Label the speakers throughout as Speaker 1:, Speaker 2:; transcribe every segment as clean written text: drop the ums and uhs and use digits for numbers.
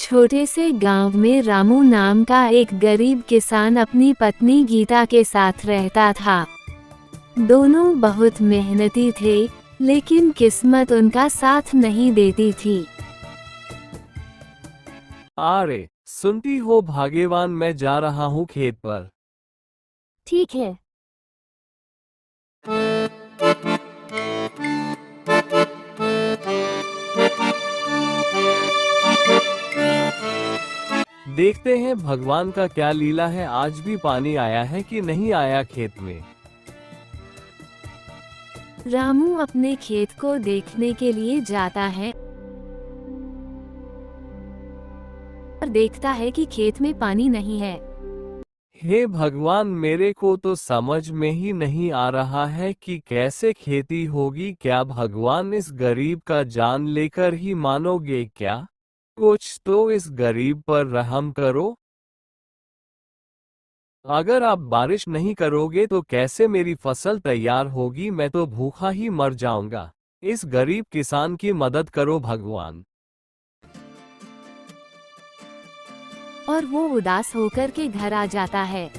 Speaker 1: छोटे से गांव में रामू नाम का एक गरीब किसान अपनी पत्नी गीता के साथ रहता था। दोनों बहुत मेहनती थे, लेकिन किस्मत उनका साथ नहीं देती थी।
Speaker 2: अरे सुनती हो भाग्यवान, मैं जा रहा हूँ खेत पर।
Speaker 1: ठीक है।
Speaker 2: देखते हैं भगवान का क्या लीला है, आज भी पानी आया है कि नहीं आया खेत में।
Speaker 1: रामू अपने खेत को देखने के लिए जाता है और देखता है कि खेत में पानी नहीं है।
Speaker 2: हे भगवान, मेरे को तो समझ में ही नहीं आ रहा है कि कैसे खेती होगी। क्या भगवान इस गरीब का जान लेकर ही मानोगे क्या? कुछ तो इस गरीब पर रहम करो। अगर आप बारिश नहीं करोगे तो कैसे मेरी फसल तैयार होगी? मैं तो भूखा ही मर जाऊंगा। इस गरीब किसान की मदद करो भगवान।
Speaker 1: और वो उदास होकर के घर आ जाता है।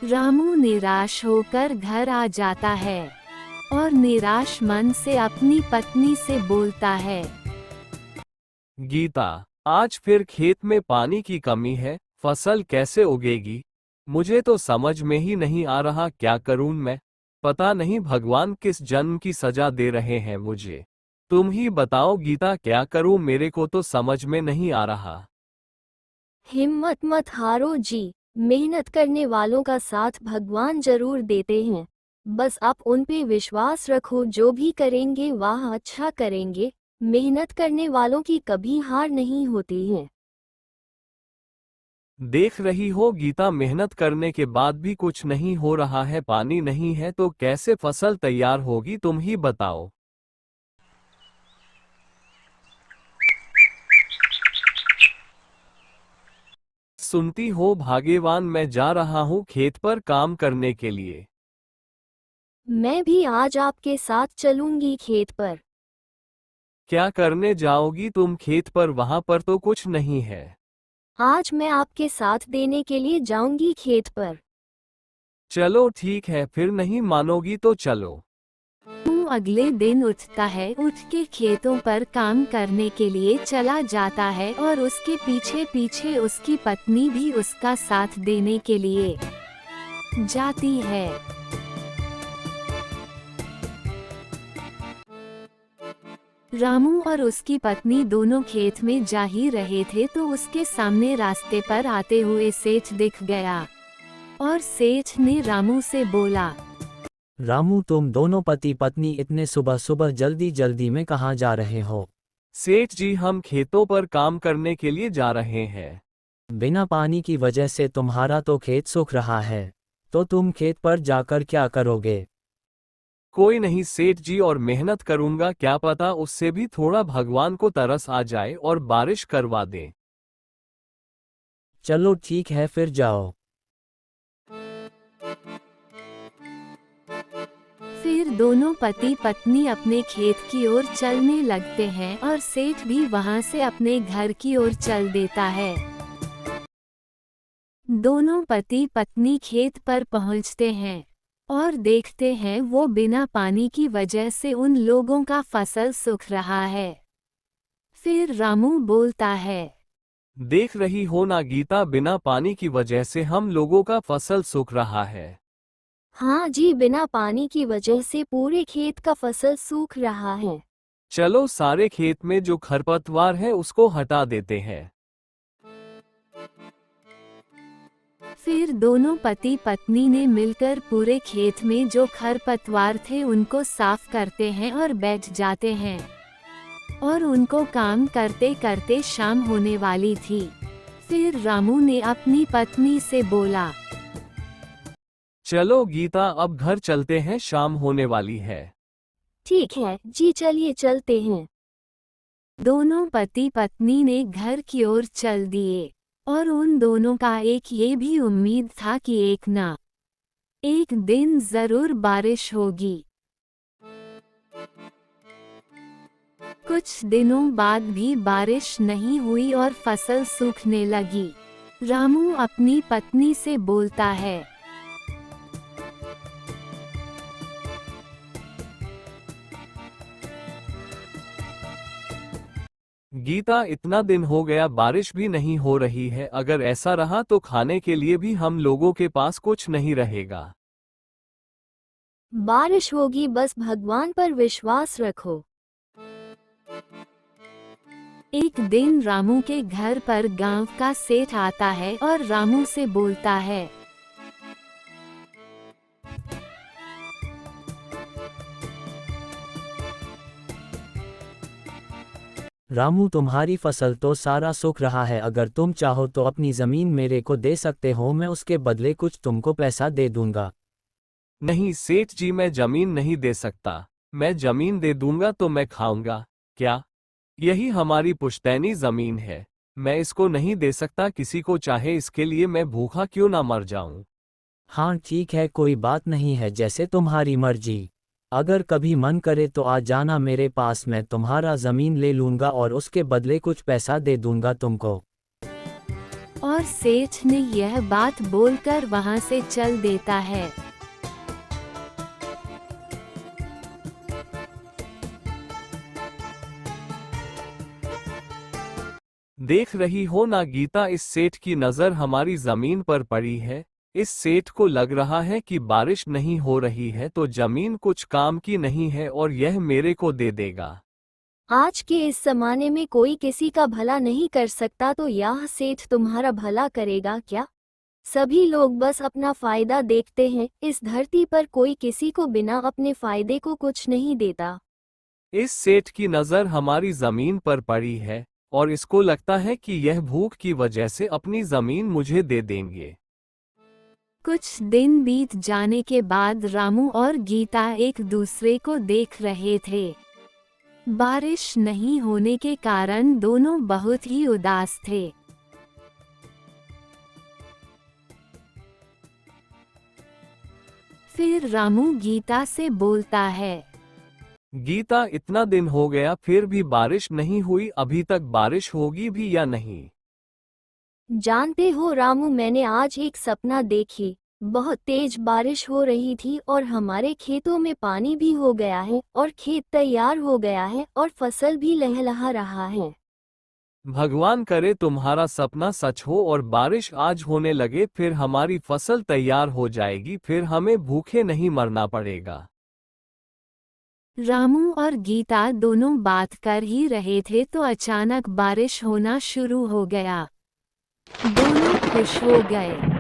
Speaker 1: रामू निराश होकर घर आ जाता है और निराश मन से अपनी पत्नी से बोलता है।
Speaker 2: गीता, आज फिर खेत में पानी की कमी है, फसल कैसे उगेगी? मुझे तो समझ में ही नहीं आ रहा, क्या करूं मैं? पता नहीं भगवान किस जन्म की सजा दे रहे हैं मुझे। तुम ही बताओ गीता, क्या करूं? मेरे को तो समझ में नहीं आ रहा।
Speaker 3: हिम्मत मत हारो जी, मेहनत करने वालों का साथ भगवान जरूर देते हैं। बस आप उन पे विश्वास रखो, जो भी करेंगे वह अच्छा करेंगे। मेहनत करने वालों की कभी हार नहीं होती है।
Speaker 2: देख रही हो गीता, मेहनत करने के बाद भी कुछ नहीं हो रहा है। पानी नहीं है तो कैसे फसल तैयार होगी? तुम ही बताओ। सुनती हो भाग्यवान, मैं जा रहा हूँ खेत पर काम करने के लिए।
Speaker 3: मैं भी आज आपके साथ चलूंगी खेत पर।
Speaker 2: क्या करने जाओगी तुम खेत पर? वहां पर तो कुछ नहीं है।
Speaker 3: आज मैं आपके साथ देने के लिए जाऊंगी खेत पर।
Speaker 2: चलो ठीक है, फिर नहीं मानोगी तो चलो।
Speaker 1: रामू अगले दिन उठता है, उठ के खेतों पर काम करने के लिए चला जाता है और उसके पीछे पीछे उसकी पत्नी भी उसका साथ देने के लिए जाती है। रामू और उसकी पत्नी दोनों खेत में जा ही रहे थे तो उसके सामने रास्ते पर आते हुए सेठ दिख गया और सेठ ने रामू से बोला।
Speaker 4: रामू, तुम दोनों पति पत्नी इतने सुबह सुबह जल्दी जल्दी में कहाँ जा रहे हो?
Speaker 2: सेठ जी, हम खेतों पर काम करने के लिए जा रहे हैं।
Speaker 4: बिना पानी की वजह से तुम्हारा तो खेत सूख रहा है, तो तुम खेत पर जाकर क्या करोगे?
Speaker 2: कोई नहीं सेठ जी, और मेहनत करूंगा, क्या पता उससे भी थोड़ा भगवान को तरस आ जाए और बारिश करवा दें।
Speaker 4: चलो ठीक है, फिर जाओ।
Speaker 1: फिर दोनों पति पत्नी अपने खेत की ओर चलने लगते हैं और सेठ भी वहां से अपने घर की ओर चल देता है। दोनों पति पत्नी खेत पर पहुंचते हैं और देखते हैं वो बिना पानी की वजह से उन लोगों का फसल सूख रहा है। फिर रामू बोलता है।
Speaker 2: देख रही हो ना गीता, बिना पानी की वजह से हम लोगों का फसल सूख रहा है।
Speaker 3: हाँ जी, बिना पानी की वजह से पूरे खेत का फसल सूख रहा है।
Speaker 2: चलो सारे खेत में जो खरपतवार है उसको हटा देते हैं।
Speaker 1: फिर दोनों पति पत्नी ने मिलकर पूरे खेत में जो खरपतवार थे उनको साफ करते हैं और बैठ जाते हैं और उनको काम करते करते शाम होने वाली थी। फिर रामू ने अपनी पत्नी से बोला।
Speaker 2: चलो गीता, अब घर चलते हैं, शाम होने वाली है।
Speaker 3: ठीक है जी, चलिए चलते हैं।
Speaker 1: दोनों पति पत्नी ने घर की ओर चल दिए और उन दोनों का एक ये भी उम्मीद था कि एक दिन जरूर बारिश होगी। कुछ दिनों बाद भी बारिश नहीं हुई और फसल सूखने लगी। रामू अपनी पत्नी से बोलता है,
Speaker 2: गीता, इतना दिन हो गया बारिश भी नहीं हो रही है। अगर ऐसा रहा तो खाने के लिए भी हम लोगों के पास कुछ नहीं रहेगा।
Speaker 3: बारिश होगी, बस भगवान पर विश्वास रखो।
Speaker 1: एक दिन रामू के घर पर गांव का सेठ आता है और रामू से बोलता है,
Speaker 4: रामू, तुम्हारी फसल तो सारा सूख रहा है। अगर तुम चाहो तो अपनी जमीन मेरे को दे सकते हो, मैं उसके बदले कुछ तुमको पैसा दे दूंगा।
Speaker 2: नहीं सेठ जी, मैं जमीन नहीं दे सकता। मैं जमीन दे दूंगा तो मैं खाऊंगा क्या? यही हमारी पुश्तैनी जमीन है। मैं इसको नहीं दे सकता किसी को, चाहे इसके लिए मैं भूखा क्यों ना मर जाऊं।
Speaker 4: हाँ ठीक है, कोई बात नहीं है, जैसे तुम्हारी मर्जी। अगर कभी मन करे तो आ जाना मेरे पास, मैं तुम्हारा ज़मीन ले लूँगा और उसके बदले कुछ पैसा दे दूंगा तुमको।
Speaker 1: और सेठ ने यह बात बोलकर वहां से चल देता है।
Speaker 2: देख रही हो ना गीता, इस सेठ की नज़र हमारी जमीन पर पड़ी है। इस सेठ को लग रहा है कि बारिश नहीं हो रही है तो जमीन कुछ काम की नहीं है और यह मेरे को दे देगा।
Speaker 3: आज के इस जमाने में कोई किसी का भला नहीं कर सकता, तो यह सेठ तुम्हारा भला करेगा क्या? सभी लोग बस अपना फायदा देखते हैं। इस धरती पर कोई किसी को बिना अपने फायदे को कुछ नहीं देता।
Speaker 2: इस सेठ की नज़र हमारी जमीन पर पड़ी है और इसको लगता है कि यह भूख की वजह से अपनी जमीन मुझे दे देंगे।
Speaker 1: कुछ दिन बीत जाने के बाद रामू और गीता एक दूसरे को देख रहे थे। बारिश नहीं होने के कारण दोनों बहुत ही उदास थे। फिर रामू गीता से बोलता है,
Speaker 2: गीता, इतना दिन हो गया फिर भी बारिश नहीं हुई, अभी तक बारिश होगी भी या नहीं?
Speaker 3: जानते हो रामू, मैंने आज एक सपना देखी। बहुत तेज बारिश हो रही थी और हमारे खेतों में पानी भी हो गया है और खेत तैयार हो गया है और फसल भी लहलहा रहा है।
Speaker 2: भगवान करे तुम्हारा सपना सच हो और बारिश आज होने लगे, फिर हमारी फसल तैयार हो जाएगी, फिर हमें भूखे नहीं मरना पड़ेगा।
Speaker 1: रामू और गीता दोनों बात कर ही रहे थे तो अचानक बारिश होना शुरू हो गया। दोनों खुश हो गए।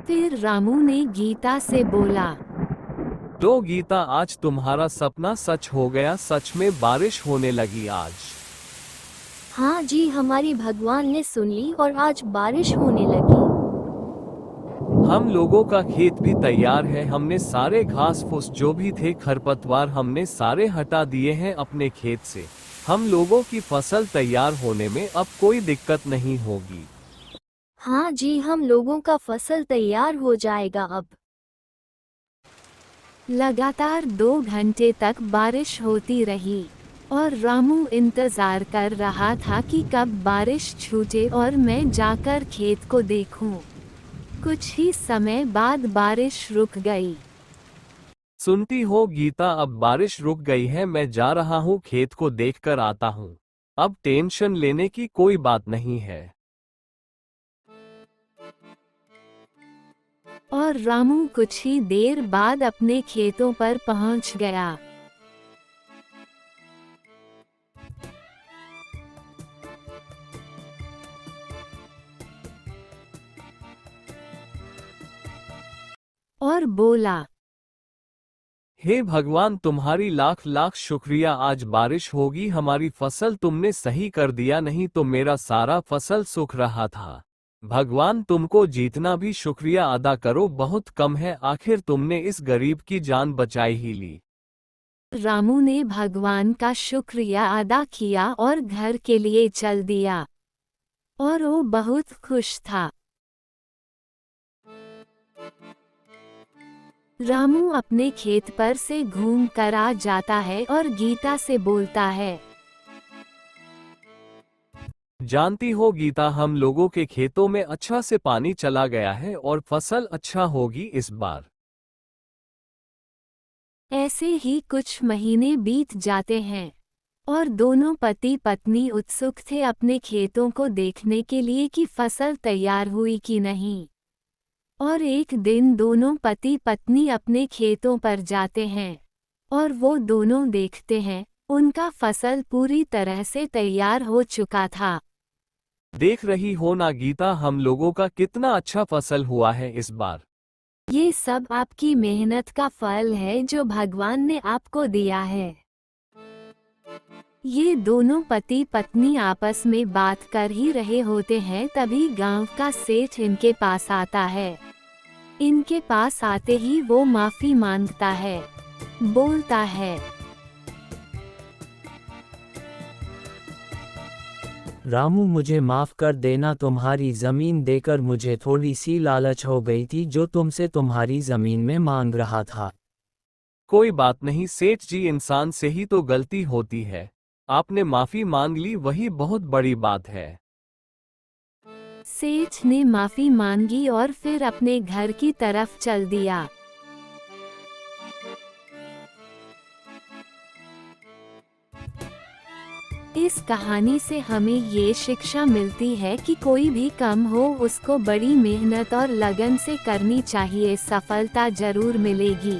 Speaker 1: फिर रामू ने गीता से बोला,
Speaker 2: तो गीता, आज तुम्हारा सपना सच हो गया, सच में बारिश होने लगी आज।
Speaker 3: हाँ जी, हमारी भगवान ने सुन ली और आज बारिश होने लगी।
Speaker 2: हम लोगों का खेत भी तैयार है। हमने सारे घास फूस जो भी थे, खरपतवार हमने सारे हटा दिए हैं अपने खेत से। हम लोगों की फसल तैयार होने में अब कोई दिक्कत नहीं होगी।
Speaker 3: हाँ जी, हम लोगों का फसल तैयार हो जाएगा अब।
Speaker 1: लगातार 2 घंटे तक बारिश होती रही और रामू इंतजार कर रहा था कि कब बारिश छूटे और मैं जाकर खेत को देखूं। कुछ ही समय बाद बारिश रुक गई।
Speaker 2: सुनती हो गीता, अब बारिश रुक गई है, मैं जा रहा हूँ खेत को देखकर आता हूँ। अब टेंशन लेने की कोई बात नहीं है।
Speaker 1: और रामू कुछ ही देर बाद अपने खेतों पर पहुंच गया। और बोला,
Speaker 2: हे भगवान, तुम्हारी लाख लाख शुक्रिया, आज बारिश होगी, हमारी फसल तुमने सही कर दिया, नहीं तो मेरा सारा फसल सूख रहा था। भगवान, तुमको जितना भी शुक्रिया अदा करो बहुत कम है, आखिर तुमने इस गरीब की जान बचाई ही ली।
Speaker 1: रामू ने भगवान का शुक्रिया अदा किया और घर के लिए चल दिया और वो बहुत खुश था। रामू अपने खेत पर से घूम कर आ जाता है और गीता से बोलता है,
Speaker 2: जानती हो गीता, हम लोगों के खेतों में अच्छा से पानी चला गया है और फसल अच्छा होगी इस बार।
Speaker 1: ऐसे ही कुछ महीने बीत जाते हैं और दोनों पति पत्नी उत्सुक थे अपने खेतों को देखने के लिए कि फसल तैयार हुई कि नहीं। और एक दिन दोनों पति पत्नी अपने खेतों पर जाते हैं और वो दोनों देखते हैं उनका फसल पूरी तरह से तैयार हो चुका था।
Speaker 2: देख रही हो ना गीता, हम लोगों का कितना अच्छा फसल हुआ है इस बार।
Speaker 1: ये सब आपकी मेहनत का फल है जो भगवान ने आपको दिया है। ये दोनों पति पत्नी आपस में बात कर ही रहे होते हैं, तभी गांव का सेठ इनके पास आता है। इनके पास आते ही वो माफी मांगता है, बोलता है,
Speaker 4: रामू मुझे माफ कर देना, तुम्हारी जमीन देकर मुझे थोड़ी सी लालच हो गई थी जो तुमसे तुम्हारी जमीन में मांग रहा था।
Speaker 2: कोई बात नहीं सेठ जी, इंसान से ही तो गलती होती है। आपने माफी मांग ली, वही बहुत बड़ी बात है।
Speaker 1: सेठ ने माफी मांगी और फिर अपने घर की तरफ चल दिया। इस कहानी से हमें ये शिक्षा मिलती है कि कोई भी काम हो उसको बड़ी मेहनत और लगन से करनी चाहिए, सफलता जरूर मिलेगी।